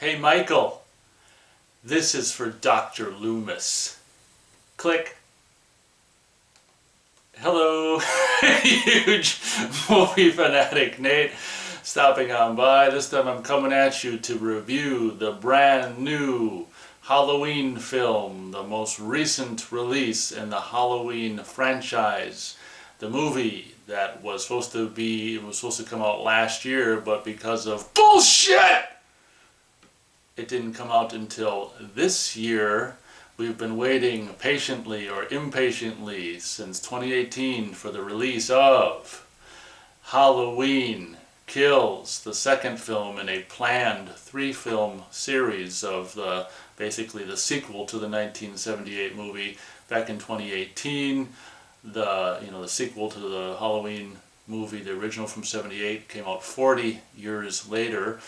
Hey Michael, this is for Dr. Loomis. Click. Hello, huge movie fanatic Nate, stopping on by. This time I'm coming at you to review the brand new Halloween film, the most recent release in the Halloween franchise. The movie that was supposed to come out last year, but because of bullshit, it didn't come out until this year. We've been waiting patiently or impatiently since 2018 for the release of Halloween Kills, the second film in a planned 3-film series of basically the sequel to the 1978 movie back in 2018. The sequel to the Halloween movie, the original from '78, came out 40 years later.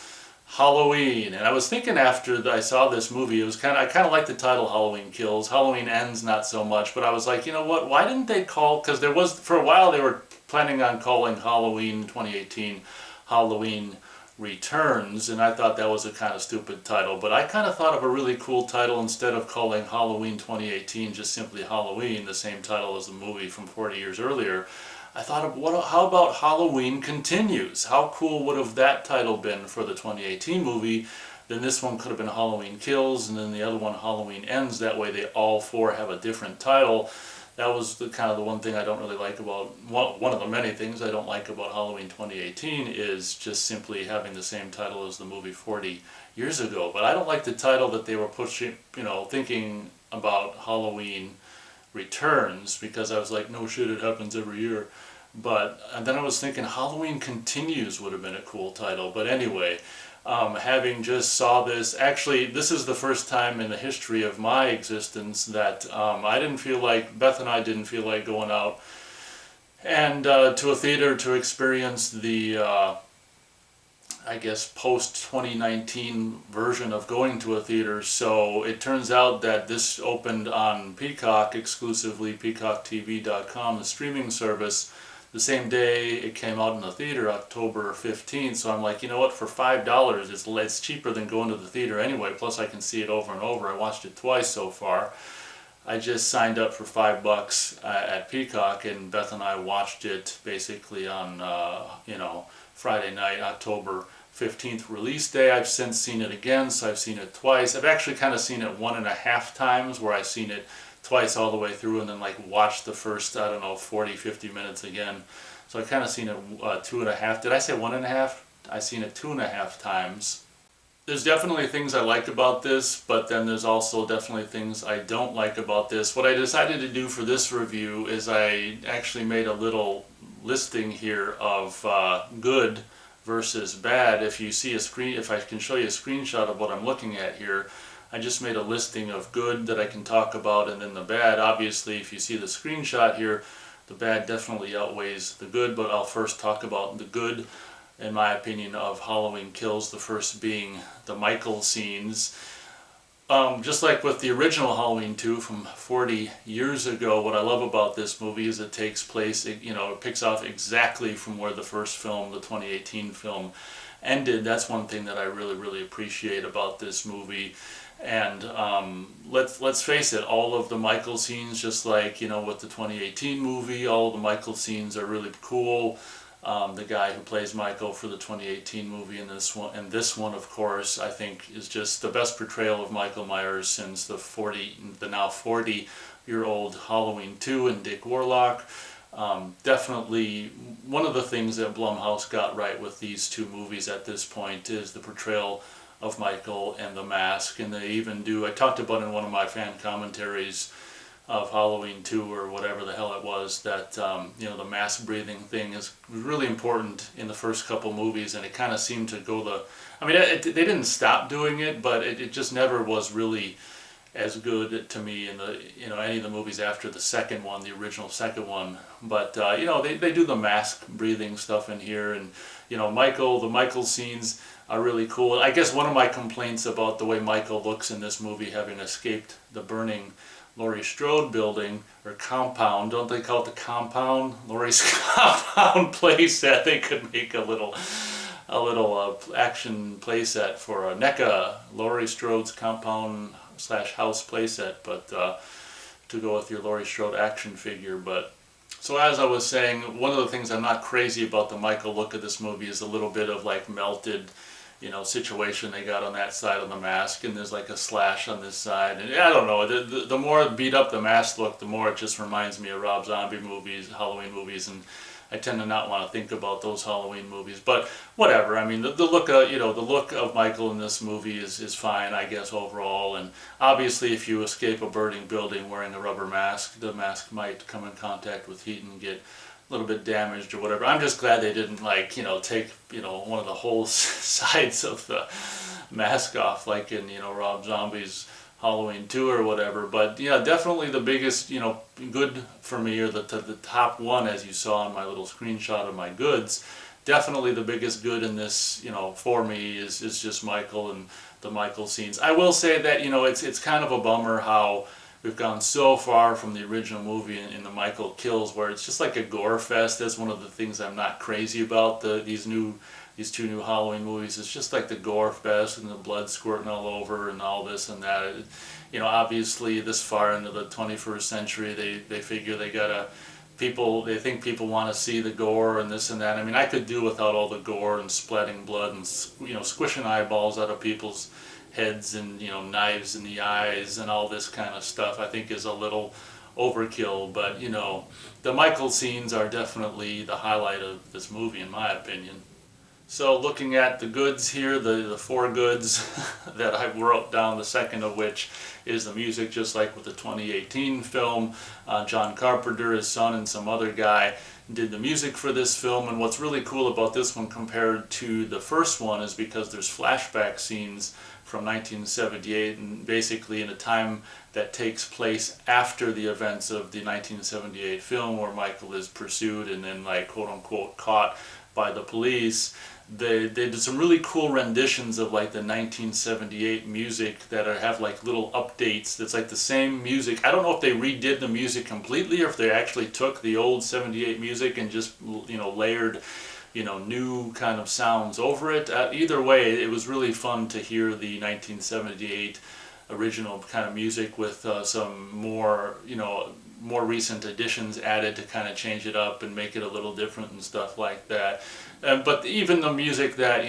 Halloween, and I was thinking after I saw this movie, I kind of like the title Halloween Kills. Halloween Ends not so much, but I was like, you know what? Why didn't they call? Because for a while they were planning on calling Halloween 2018 Halloween Returns, and I thought that was a kind of stupid title. But I kind of thought of a really cool title instead of calling Halloween 2018 just simply Halloween, the same title as the movie from 40 years earlier. I thought, how about Halloween Continues? How cool would have that title been for the 2018 movie? Then this one could have been Halloween Kills, and then the other one Halloween Ends. That way they all four have a different title. That was the one thing I don't really like about, one of the many things I don't like about Halloween 2018 is just simply having the same title as the movie 40 years ago. But I don't like the title that they were pushing, thinking about Halloween Returns, because I was like, no shit, it happens every year. And then I was thinking Halloween Continues would have been a cool title. But anyway, having just saw this, actually this is the first time in the history of my existence that Beth and I didn't feel like going out and to a theater to experience the post-2019 version of going to a theater. So it turns out that this opened on Peacock exclusively, peacocktv.com, the streaming service, the same day it came out in the theater, October 15th. So I'm like, you know what, for $5, it's cheaper than going to the theater anyway, plus I can see it over and over. I watched it twice so far. I just signed up for $5 at Peacock, and Beth and I watched it basically on, Friday night, October 15th release day. I've since seen it again, so I've seen it twice. I've actually kind of seen it 1.5 times, where I've seen it twice all the way through and then watched the first, 40, 50 minutes again. So I've kind of seen it 2.5. Did I say 1.5? I've seen it 2.5 times. There's definitely things I like about this, but then there's also definitely things I don't like about this. What I decided to do for this review is I actually made a little listing here of good versus bad. If I can show you a screenshot of what I'm looking at here, I just made a listing of good that I can talk about, and then the bad. Obviously, if you see the screenshot here, the bad definitely outweighs the good, but I'll first talk about the good, in my opinion, of Halloween Kills, the first being the Michael scenes. Just like with the original Halloween 2 from 40 years ago, what I love about this movie is it takes place, it picks off exactly from where the first film, the 2018 film, ended. That's one thing that I really, really appreciate about this movie. And let's face it, all of the Michael scenes, just like with the 2018 movie, all of the Michael scenes are really cool. The guy who plays Michael for the 2018 movie and this one, of course, I think is just the best portrayal of Michael Myers since the now 40-year-old Halloween 2 and Dick Warlock. Definitely one of the things that Blumhouse got right with these two movies at this point is the portrayal of Michael and the mask. And they even I talked about in one of my fan commentaries of Halloween 2 or whatever the hell it was, that the mask breathing thing is really important in the first couple movies, and it kind of seemed to go they didn't stop doing it, but it just never was really as good to me in the any of the movies after the second one, the original second one. But they do the mask breathing stuff in here, and the Michael scenes are really cool. I guess one of my complaints about the way Michael looks in this movie, having escaped the burning Laurie Strode building, or compound, don't they call it the compound? Laurie's compound place that they could make a little little action playset for a NECA, Laurie Strode's compound / house playset, but to go with your Laurie Strode action figure. But so as I was saying, one of the things I'm not crazy about the Michael look of this movie is a little bit of like melted, situation they got on that side of the mask, and there's like a slash on this side, and I don't know, the more beat up the mask look, the more it just reminds me of Rob Zombie movies, Halloween movies, and I tend to not want to think about those Halloween movies, but whatever. I mean, the look of the look of Michael in this movie is fine, I guess, overall. And obviously, if you escape a burning building wearing a rubber mask, the mask might come in contact with heat and get a little bit damaged or whatever. I'm just glad they didn't take one of the whole sides of the mask off like in Rob Zombie's Halloween 2 or whatever. But yeah, definitely the biggest good for me, or the top one, as you saw in my little screenshot of my goods. Definitely the biggest good in this for me is just Michael and the Michael scenes. I will say that it's kind of a bummer how we've gone so far from the original movie in the Michael Kills, where it's just like a gore fest. That's one of the things I'm not crazy about these two new Halloween movies. It's just like the gore fest and the blood squirting all over and all this and that. Obviously this far into the 21st century, they figure they think people want to see the gore and this and that. I mean, I could do without all the gore and splatting blood and squishing eyeballs out of people's heads and knives in the eyes and all this kind of stuff. I think is a little overkill, but the Michael scenes are definitely the highlight of this movie in my opinion. So looking at the goods here, the four goods that I wrote down, the second of which is the music, just like with the 2018 film. John Carpenter, his son, and some other guy did the music for this film. And what's really cool about this one compared to the first one is because there's flashback scenes from 1978, and basically in a time that takes place after the events of the 1978 film, where Michael is pursued and then quote unquote caught by the police. They did some really cool renditions of like the 1978 music that have like little updates. That's like the same music. I don't know if they redid the music completely or if they actually took the old 78 music and just layered new kind of sounds over it. Either way, it was really fun to hear the 1978 original kind of music with some more more recent additions added to kind of change it up and make it a little different and stuff like that. But even the music that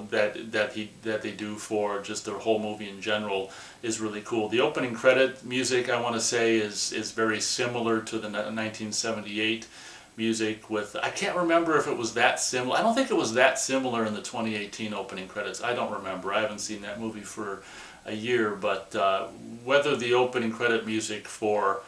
that they do for just the whole movie in general is really cool. The opening credit music, I want to say, is very similar to the 1978 music. With, I can't remember if it was that similar. I don't think it was that similar in the 2018 opening credits. I don't remember. I haven't seen that movie for a year. But whether the opening credit music for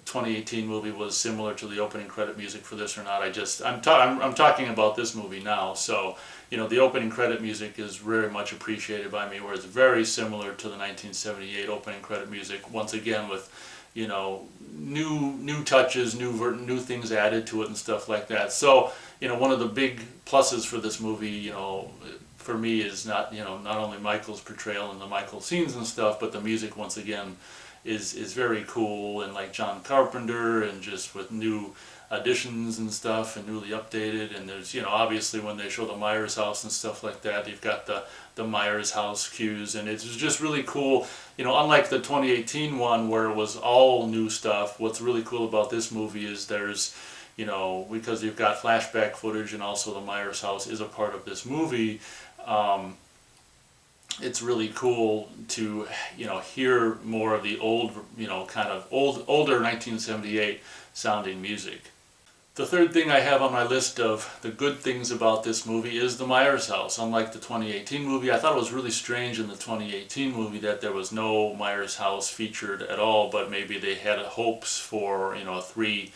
2018 movie was similar to the opening credit music for this or not, I'm talking about this movie now. So the opening credit music is very much appreciated by me, where it's very similar to the 1978 opening credit music, once again with new touches, new things added to it and stuff like that. So one of the big pluses for this movie for me is not only Michael's portrayal and the Michael scenes and stuff, but the music once again is very cool, and like John Carpenter, and just with new additions and stuff and newly updated. And there's obviously when they show the Myers house and stuff like that, you've got the Myers house cues, and it's just really cool. Unlike the 2018 one where it was all new stuff, what's really cool about this movie is there's because you've got flashback footage, and also the Myers house is a part of this movie. It's really cool to hear more of the old kind of older 1978 sounding music. The third thing I have on my list of the good things about this movie is the Myers house. Unlike the 2018 movie, I thought it was really strange in the 2018 movie that there was no Myers house featured at all, but maybe they had hopes for a three-part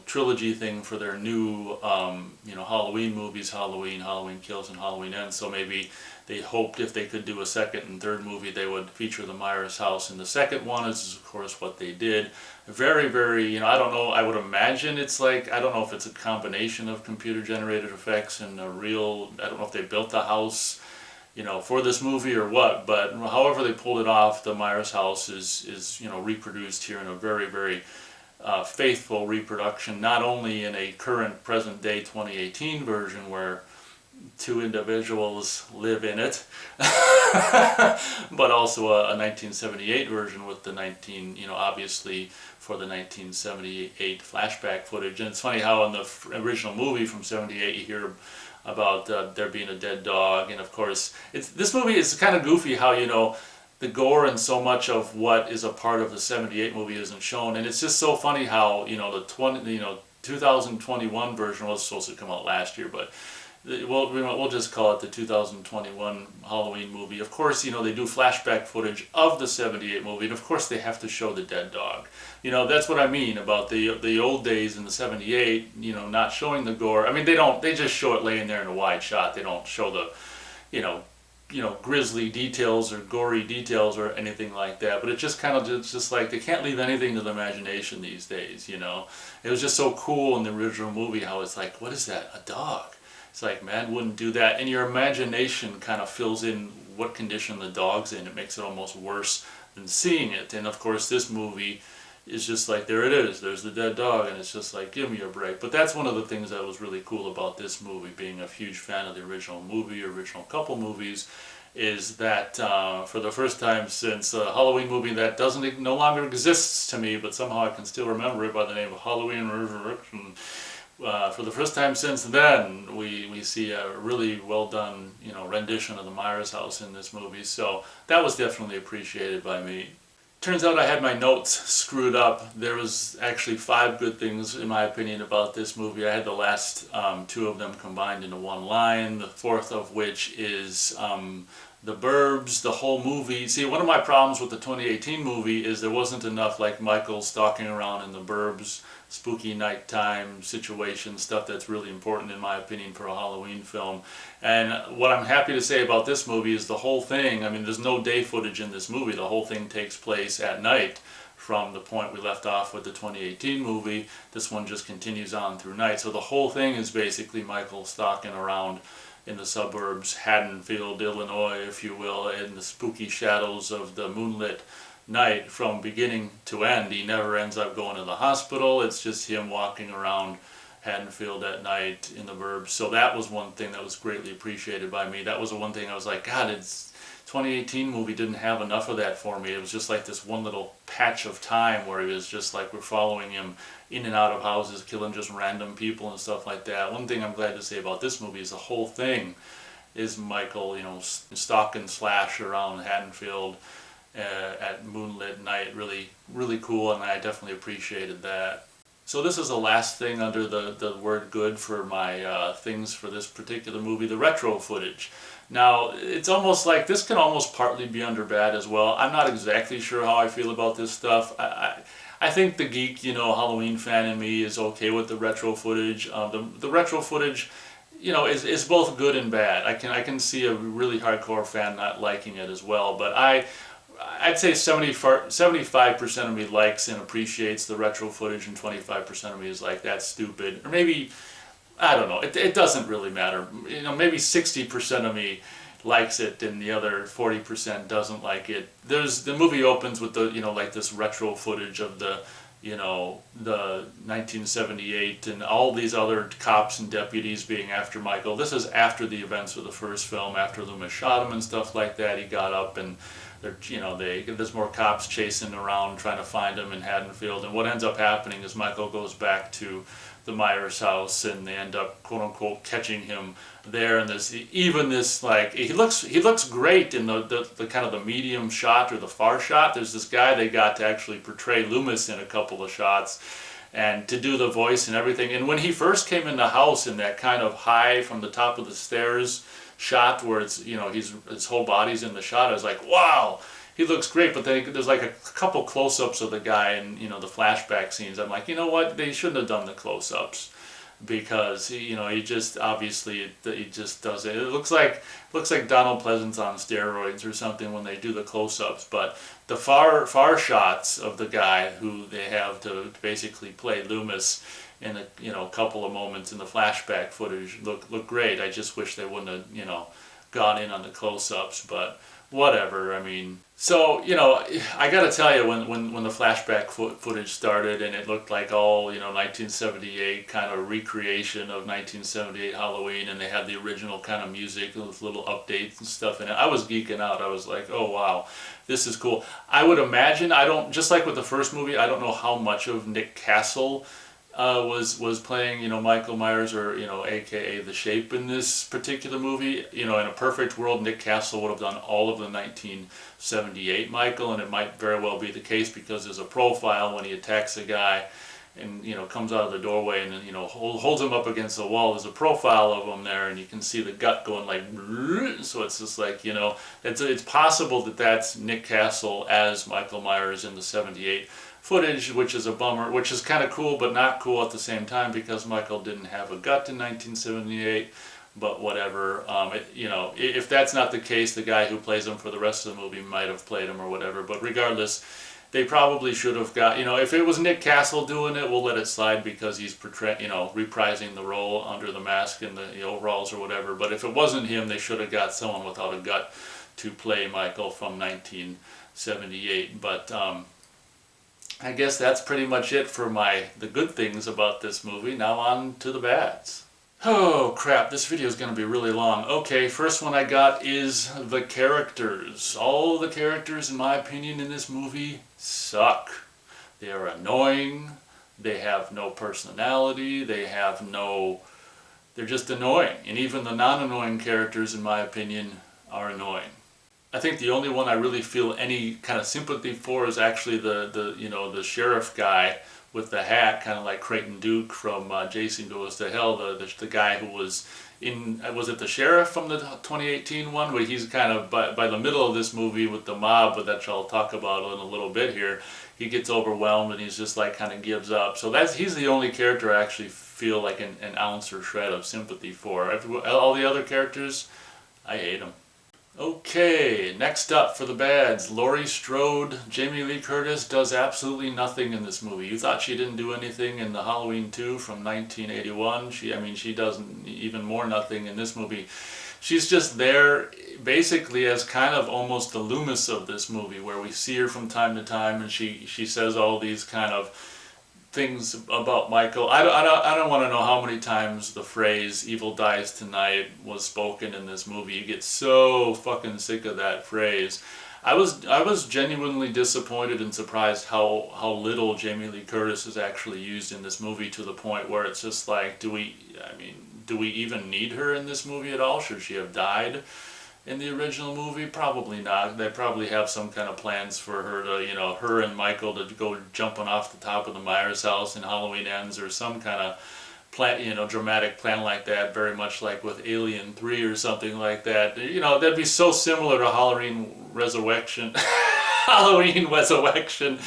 trilogy thing for their new Halloween movies, Halloween Kills, and Halloween Ends. So maybe they hoped if they could do a second and third movie, they would feature the Myers house. And the second one is of course what they did. Very, very, I don't know, I would imagine it's like, I don't know if it's a combination of computer generated effects and a real, I don't know if they built the house for this movie or what, but however they pulled it off, the Myers house is reproduced here in a very, very faithful reproduction, not only in a current present day 2018 version where two individuals live in it, but also a 1978 version with the obviously for the 1978 flashback footage. And it's funny how in the original movie from '78 you hear about there being a dead dog, and of course this movie is kind of goofy how the gore and so much of what is a part of the '78 movie isn't shown, and it's just so funny how the 2021 version was supposed to come out last year, but we'll just call it the 2021 Halloween movie. Of course, they do flashback footage of the '78 movie, and of course they have to show the dead dog. That's what I mean about the old days in the '78. Not showing the gore. I mean, they just show it laying there in a wide shot. They don't show the, grisly details or gory details or anything like that. But it's just like they can't leave anything to the imagination these days. It was just so cool in the original movie how it's like, what is that? A dog? It's like, man wouldn't do that. And your imagination kind of fills in what condition the dog's in. It makes it almost worse than seeing it. And of course, this movie is just like, there it is. There's the dead dog. And it's just like, give me a break. But that's one of the things that was really cool about this movie, being a huge fan of the original movie, original couple movies, is that for the first time since a Halloween movie that no longer exists to me, but somehow I can still remember it by the name of Halloween Resurrection. For the first time since then, we see a really well done, rendition of the Myers house in this movie. So that was definitely appreciated by me. Turns out I had my notes screwed up. There was actually 5 good things, in my opinion, about this movie. I had the last 2 of them combined into one line. The 4th of which is the Burbs, the whole movie. See, one of my problems with the 2018 movie is there wasn't enough like Michael stalking around in the Burbs, spooky nighttime situation, stuff that's really important in my opinion for a Halloween film. And what I'm happy to say about this movie is the whole thing, I mean, there's no day footage in this movie. The whole thing takes place at night from the point we left off with the 2018 movie. This one just continues on through night. So the whole thing is basically Michael stalking around in the suburbs, Haddonfield, Illinois, if you will, in the spooky shadows of the moonlit night from beginning to end. He never ends up going to the hospital. It's just him walking around Haddonfield at night in the burbs. So that was one thing that was greatly appreciated by me. That was the one thing I was like, God, it's 2018 movie didn't have enough of that for me. It was just like this one little patch of time where it was just like we're following him in and out of houses, killing just random people and stuff like that. One thing I'm glad to say about this movie is the whole thing is Michael, stalk and slash around Haddonfield at moonlit night. Really, really cool, and I definitely appreciated that. So this is the last thing under the word good for my things for this particular movie, the retro footage. Now, it's almost like this can almost partly be under bad as well. I'm not exactly sure how I feel about this stuff. I think the geek, Halloween fan in me is okay with the retro footage. The retro footage, is both good and bad. I can see a really hardcore fan not liking it as well, but I'd say 75% of me likes and appreciates the retro footage, and 25% of me is like, that's stupid. Or maybe, I don't know, it doesn't really matter. Maybe 60% of me likes it and the other 40% doesn't like it. The movie opens with like this retro footage of the 1978 and all these other cops and deputies being after Michael. This is after the events of the first film, after Loomis shot him and stuff like that. He got up and there's more cops chasing around trying to find him in Haddonfield. And what ends up happening is Michael goes back to the Myers house and they end up quote unquote catching him there. And this like he looks great in the kind of the medium shot or the far shot. There's this guy they got to actually portray Loomis in a couple of shots and to do the voice and everything. And when he first came in the house in that kind of high from the top of the stairs shot where it's his whole body's in the shot, I was like, wow, he looks great. But there's like a couple close-ups of the guy and the flashback scenes. I'm like, you know what, they shouldn't have done the close-ups because he just obviously he just does it. It looks like Donald Pleasance on steroids or something when they do the close-ups. But the far shots of the guy who they have to basically play Loomis in a couple of moments in the flashback footage look great. I just wish they wouldn't have gone in on the close-ups, but whatever. I mean, so, you know, I gotta tell you, when the flashback footage started and it looked like all, you know, 1978 kind of recreation of 1978 Halloween, and they had the original kind of music with little updates and stuff in it, I was geeking out. I was like, oh wow, this is cool. I would imagine, just like with the first movie, I don't know how much of Nick Castle was playing, you know, Michael Myers, or, you know, AKA The Shape in this particular movie. You know, in a perfect world, Nick Castle would have done all of the 1978 Michael, and it might very well be the case, because there's a profile when he attacks a guy and, you know, comes out of the doorway and then, you know, holds him up against the wall. There's a profile of him there, and you can see the gut going like, so it's just like, you know, it's possible that that's Nick Castle as Michael Myers in the 78 footage, which is a bummer, which is kind of cool but not cool at the same time, because Michael didn't have a gut in 1978, but whatever. You know, if that's not the case, the guy who plays him for the rest of the movie might have played him or whatever, but regardless, they probably should have got, you know, if it was Nick Castle doing it, we'll let it slide because he's you know, reprising the role under the mask and the overalls or whatever, but if it wasn't him, they should have got someone without a gut to play Michael from 1978, but I guess that's pretty much it for the good things about this movie. Now on to the bads. Oh crap, this video is going to be really long. Okay, first one I got is the characters. All the characters, in my opinion, in this movie suck. They are annoying, they have no personality, they're just annoying. And even the non-annoying characters, in my opinion, are annoying. I think the only one I really feel any kind of sympathy for is actually the sheriff guy with the hat, kind of like Creighton Duke from Jason Goes to Hell, the guy who was it the sheriff from the 2018 one, where he's kind of by the middle of this movie with the mob, but that I'll talk about in a little bit here, he gets overwhelmed and he's just like kind of gives up. So he's the only character I actually feel like an ounce or shred of sympathy for. All the other characters, I hate them. Okay, next up for the bads, Laurie Strode. Jamie Lee Curtis does absolutely nothing in this movie. You thought she didn't do anything in the Halloween 2 from 1981. She does even more nothing in this movie. She's just there basically as kind of almost the Loomis of this movie, where we see her from time to time and she says all these kind of things about Michael. I don't want to know how many times the phrase "evil dies tonight" was spoken in this movie. You get so fucking sick of that phrase. I was genuinely disappointed and surprised how little Jamie Lee Curtis is actually used in this movie, to the point where it's just like, do we even need her in this movie at all? Should she have died in the original movie? Probably not. They probably have some kind of plans for her to, you know, her and Michael to go jumping off the top of the Myers house in Halloween Ends, or some kind of plan, you know, dramatic plan like that, very much like with Alien 3 or something like that. You know, that'd be so similar to Halloween Resurrection. Halloween Resurrection.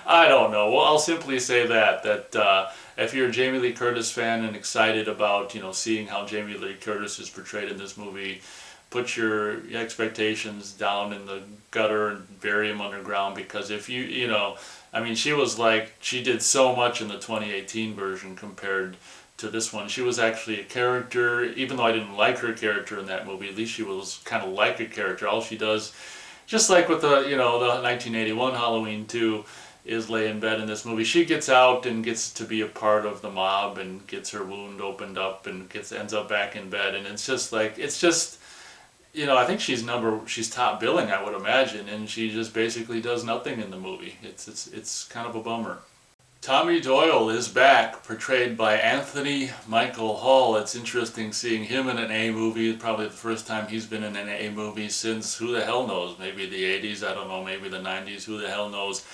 I don't know. Well, I'll simply say that if you're a Jamie Lee Curtis fan and excited about, you know, seeing how Jamie Lee Curtis is portrayed in this movie, put your expectations down in the gutter and bury them underground, because if you know, I mean, she did so much in the 2018 version compared to this one. She was actually a character, even though I didn't like her character in that movie, at least she was kind of like a character. All she does, just like with the 1981 Halloween 2, is lay in bed in this movie. She gets out and gets to be a part of the mob and gets her wound opened up and ends up back in bed, and it's just, you know, I think she's top billing, I would imagine, and she just basically does nothing in the movie. It's kind of a bummer. Tommy Doyle is back, portrayed by Anthony Michael Hall. It's interesting seeing him in an A movie. Probably the first time he's been in an A movie since, who the hell knows, maybe the 80s, I don't know, maybe the 90s, who the hell knows.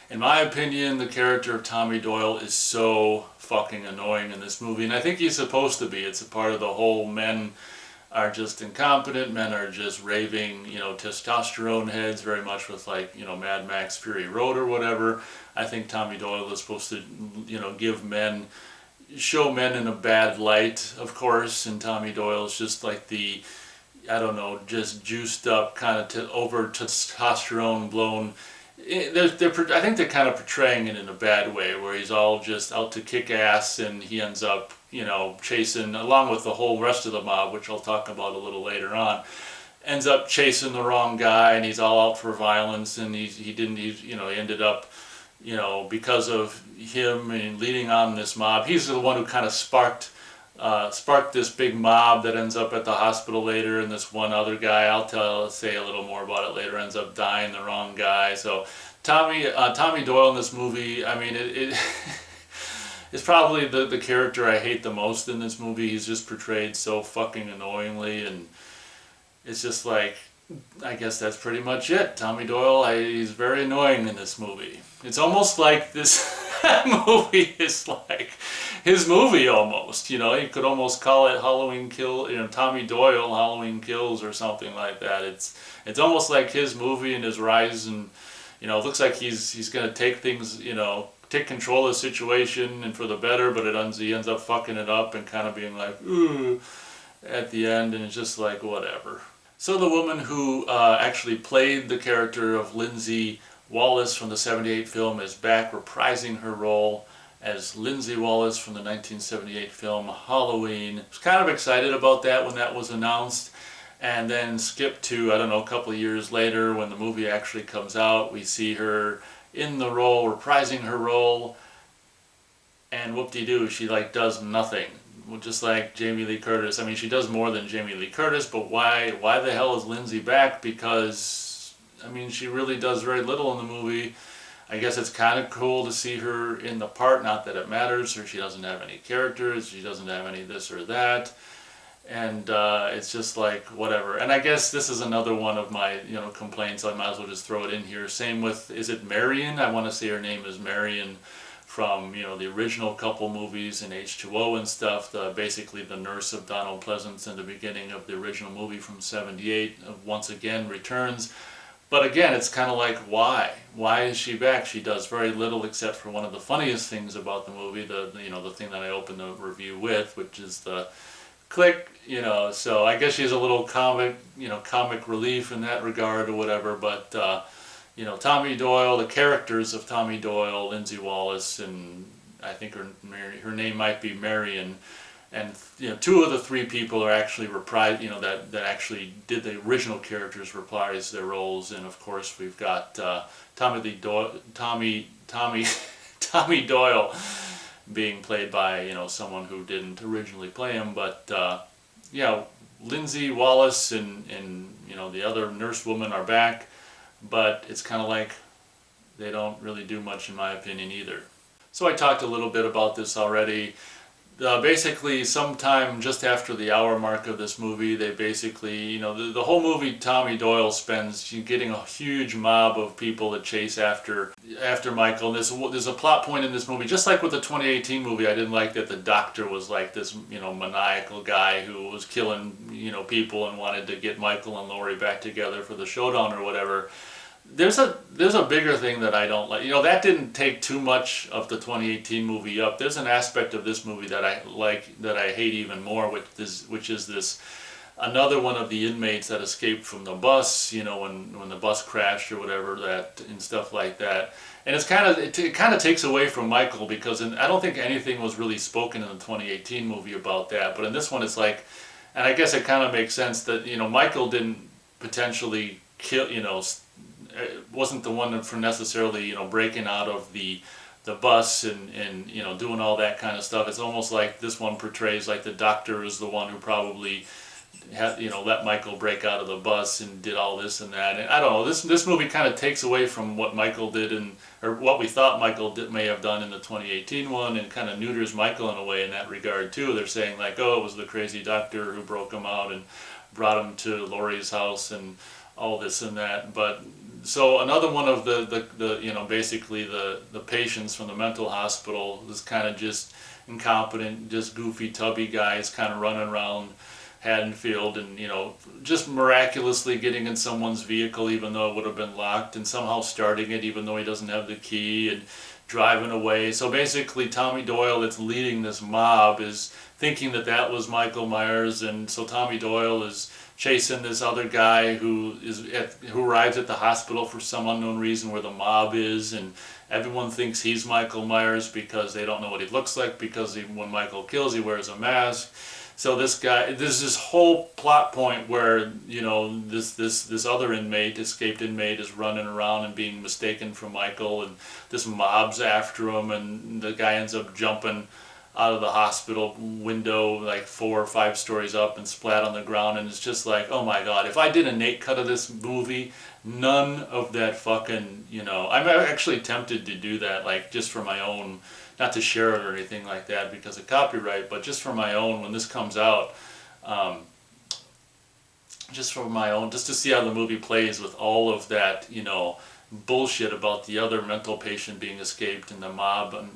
In my opinion, the character of Tommy Doyle is so fucking annoying in this movie, and I think he's supposed to be. It's a part of the whole men are just incompetent, men are just raving, you know, testosterone heads, very much with, like, you know, Mad Max Fury Road or whatever. I think Tommy Doyle is supposed to, you know, show men in a bad light, of course, and Tommy Doyle is just like the, I don't know, just juiced up, kind of over testosterone blown. I think they're kind of portraying it in a bad way, where he's all just out to kick ass, and he ends up, you know, chasing, along with the whole rest of the mob, which I'll talk about a little later on. ends up chasing the wrong guy, and he's all out for violence, and he ended up, because of him and leading on this mob, he's the one who kind of sparked this big mob that ends up at the hospital later, and this one other guy, I'll say a little more about it later, ends up dying the wrong guy. So Tommy Doyle in this movie, I mean, it it's probably the character I hate the most in this movie. He's just portrayed so fucking annoyingly, and it's just like, I guess that's pretty much it. Tommy Doyle, he's very annoying in this movie. It's almost like this movie is like his movie almost. You could almost call it Halloween Kill, Tommy Doyle Halloween Kills or something like that. It's almost like his movie and his rise, and it looks like he's gonna take things, take control of the situation and for the better, but he ends up fucking it up and kind of being like, ooh, at the end, and it's just like, whatever. So the woman who actually played the character of Lindsay Wallace from the '78 film is back reprising her role as Lindsay Wallace from the 1978 film Halloween. I was kind of excited about that when that was announced, and then skip to, I don't know, a couple of years later when the movie actually comes out, we see her in the role, reprising her role, and whoop-de-doo, she does nothing. Just like Jamie Lee Curtis. I mean, she does more than Jamie Lee Curtis, but why the hell is Lindsay back? Because, I mean, she really does very little in the movie. I guess it's kind of cool to see her in the part, not that it matters, or she doesn't have any characters, she doesn't have any this or that, and it's just like, whatever. And I guess this is another one of my, complaints, I might as well just throw it in here. Same with, is it Marion? I want to say her name is Marion, from the original couple movies in H2O and stuff, basically the nurse of Donald Pleasance in the beginning of the original movie from '78 once again returns. But again, it's kind of like, why is she back? She does very little except for one of the funniest things about the movie, the thing that I opened the review with, which is the click, so I guess she's a little comic relief in that regard or whatever, but Tommy Doyle, the characters of Tommy Doyle, Lindsay Wallace, and I think her name might be Marion, and two of the three people are actually that actually did the original characters reprise their roles, and of course we've got Tommy Doyle being played by someone who didn't originally play him, but Lindsay Wallace and the other nurse woman are back. But it's kind of like they don't really do much in my opinion either. So I talked a little bit about this already. Basically, sometime just after the hour mark of this movie, they basically, the whole movie Tommy Doyle spends getting a huge mob of people to chase after Michael. And there's a plot point in this movie, just like with the 2018 movie. I didn't like that the doctor was like this, maniacal guy who was killing, people and wanted to get Michael and Laurie back together for the showdown or whatever. There's a bigger thing that I don't like. That didn't take too much of the 2018 movie up. There's an aspect of this movie that I like, that I hate even more, which is this another one of the inmates that escaped from the bus, when the bus crashed or whatever, that and stuff like that. And it kind of takes away from Michael, because I don't think anything was really spoken in the 2018 movie about that. But in this one, it's like, and I guess it kind of makes sense that Michael didn't potentially kill, wasn't the one for necessarily breaking out of the bus and doing all that kind of stuff. It's almost like this one portrays like the doctor is the one who probably had, let Michael break out of the bus and did all this and that. And I don't know, this movie kind of takes away from what Michael did or what we thought Michael may have done in the 2018 one, and kind of neuters Michael in a way in that regard too. They're saying like, oh, it was the crazy doctor who broke him out and brought him to Laurie's house and all this and that. But so another one of the basically the patients from the mental hospital is kind of just incompetent, just goofy, tubby guys kind of running around Haddonfield and just miraculously getting in someone's vehicle even though it would have been locked, and somehow starting it even though he doesn't have the key, and driving away. So basically Tommy Doyle, that's leading this mob, is thinking that was Michael Myers, and so Tommy Doyle is chasing this other guy who arrives at the hospital for some unknown reason where the mob is, and everyone thinks he's Michael Myers because they don't know what he looks like, because when Michael kills he wears a mask. So this guy, there's this whole plot point where, you know, this other inmate, escaped inmate, is running around and being mistaken for Michael, and this mob's after him, and the guy ends up jumping out of the hospital window like 4 or 5 stories up and splat on the ground, and it's just like, oh my god, if I did a Nate cut of this movie, none of that fucking, you know, I'm actually tempted to do that, like just for my own, not to share it or anything like that because of copyright, but just for my own, when this comes out, just for my own, just to see how the movie plays with all of that, you know, bullshit about the other mental patient being escaped and the mob and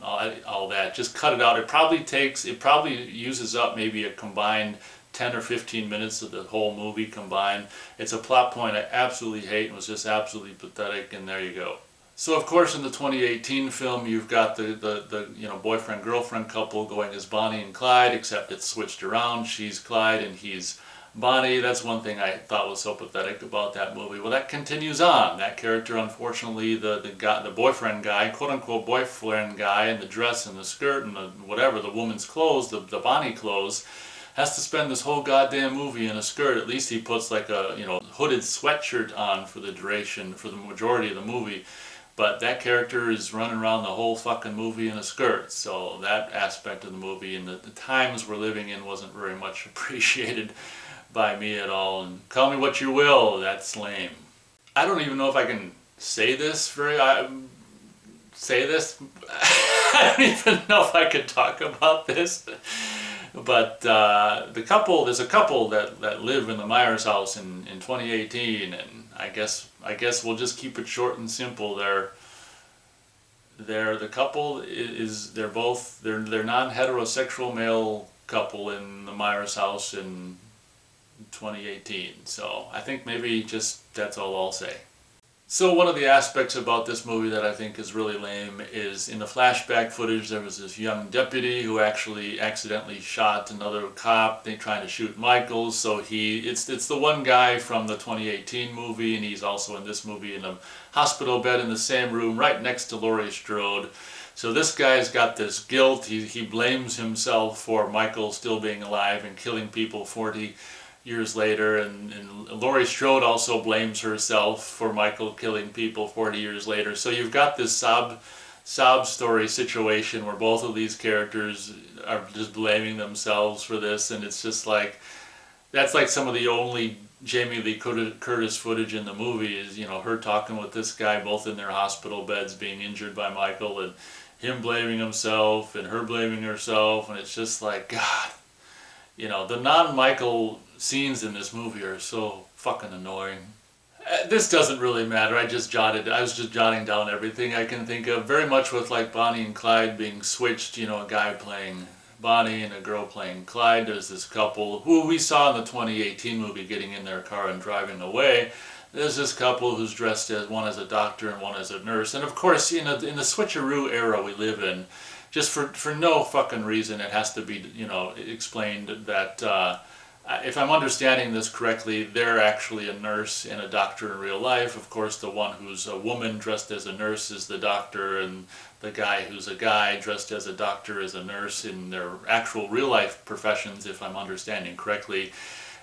all that. Just cut it out. It probably uses up maybe a combined 10 or 15 minutes of the whole movie combined. It's a plot point I absolutely hate and was just absolutely pathetic, and there you go. So of course in the 2018 film you've got the you know, boyfriend-girlfriend couple going as Bonnie and Clyde, except it's switched around. She's Clyde and he's Bonnie. That's one thing I thought was so pathetic about that movie. Well, that continues on. That character, unfortunately, the boyfriend guy, quote-unquote boyfriend guy, in the dress and the skirt and the whatever, the woman's clothes, the Bonnie clothes, has to spend this whole goddamn movie in a skirt. At least he puts like a, you know, hooded sweatshirt on for the duration, for the majority of the movie. But that character is running around the whole fucking movie in a skirt. So that aspect of the movie and the times we're living in wasn't very much appreciated by me at all. And call me what you will, that's lame. I don't even know if I can say this I don't even know if I could talk about this. But there's a couple that live in the Myers house in 2018, and I guess we'll just keep it short and simple. They're the couple is they're non-heterosexual male couple in the Myers house in 2018. So I think maybe just that's all I'll say. So one of the aspects about this movie that I think is really lame is in the flashback footage there was this young deputy who actually accidentally shot another cop. They trying to shoot Michael, so it's the one guy from the 2018 movie, and he's also in this movie in a hospital bed in the same room right next to Laurie Strode. So this guy's got this guilt. He blames himself for Michael still being alive and killing people 40 years later, and Laurie Strode also blames herself for Michael killing people 40 years later. So you've got this sob story situation where both of these characters are just blaming themselves for this, and it's just like, that's like some of the only Jamie Lee Curtis footage in the movie is, you know, her talking with this guy both in their hospital beds being injured by Michael, and him blaming himself and her blaming herself, and it's just like, God, you know, the non-Michael scenes in this movie are so fucking annoying. This doesn't really matter. I was just jotting down everything I can think of, very much with like Bonnie and Clyde being switched, you know, a guy playing Bonnie and a girl playing Clyde. There's this couple who we saw in the 2018 movie getting in their car and driving away. There's this couple who's dressed as, one as a doctor and one as a nurse. And of course, you know, in the switcheroo era we live in, just for no fucking reason, it has to be, you know, explained that if I'm understanding this correctly, they're actually a nurse and a doctor in real life. Of course, the one who's a woman dressed as a nurse is the doctor, and the guy who's a guy dressed as a doctor is a nurse in their actual real life professions, if I'm understanding correctly.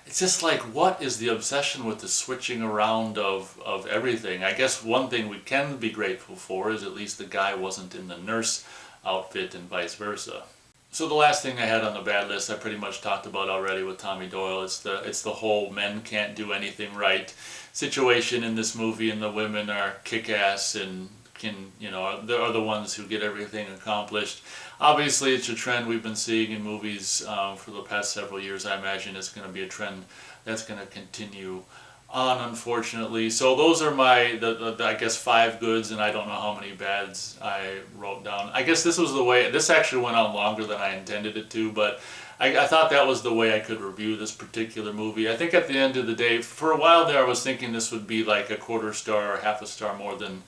It's just like, what is the obsession with the switching around of everything? I guess one thing we can be grateful for is at least the guy wasn't in the nurse outfit and vice versa. So the last thing I had on the bad list I pretty much talked about already with Tommy Doyle. It's the whole men can't do anything right situation in this movie, and the women are kick-ass and can, you know, are the ones who get everything accomplished. Obviously it's a trend we've been seeing in movies for the past several years. I imagine it's going to be a trend that's going to continue on, unfortunately. So those are my I guess 5 goods, and I don't know how many bads I wrote down. I guess this was the way, this actually went on longer than I intended it to, but I thought that was the way I could review this particular movie. I think at the end of the day, for a while there I was thinking this would be like a 1/4 star or 1/2 star more than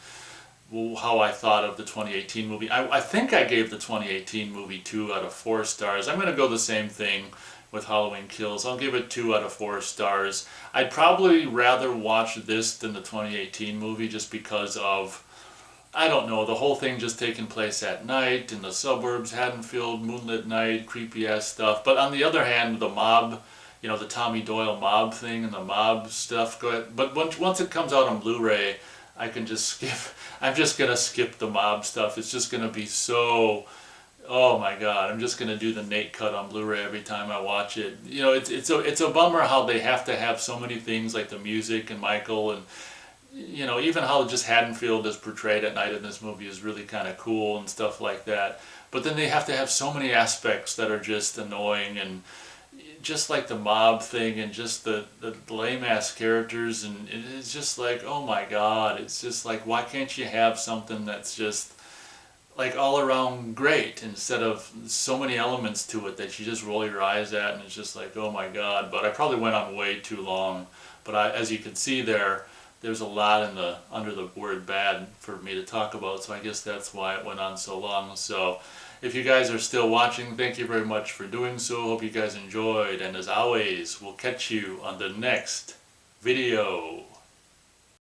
how I thought of the 2018 movie. I think I gave the 2018 movie 2 out of 4 stars. I'm going to go the same thing with Halloween Kills. I'll give it 2 out of 4 stars. I'd probably rather watch this than the 2018 movie, just because of I don't know, the whole thing just taking place at night in the suburbs, Haddonfield, moonlit night, creepy ass stuff. But on the other hand, the mob, you know, the Tommy Doyle mob thing and the mob stuff. Go ahead. But once it comes out on Blu-ray, I can just skip. I'm just gonna skip the mob stuff. It's just gonna be so. Oh my God! I'm just gonna do the Nate cut on Blu-ray every time I watch it. You know, it's a bummer how they have to have so many things like the music and Michael and you know, even how just Haddonfield is portrayed at night in this movie is really kind of cool and stuff like that. But then they have to have so many aspects that are just annoying and just like the mob thing and just the lame ass characters and it's just like, oh my God, it's just like, why can't you have something that's just like all around great instead of so many elements to it that you just roll your eyes at and it's just like, oh my God. But I probably went on way too long. But as you can see there's a lot in the under the word bad for me to talk about, so I guess that's why it went on so long. So if you guys are still watching, thank you very much for doing so. Hope you guys enjoyed, and as always, we'll catch you on the next video.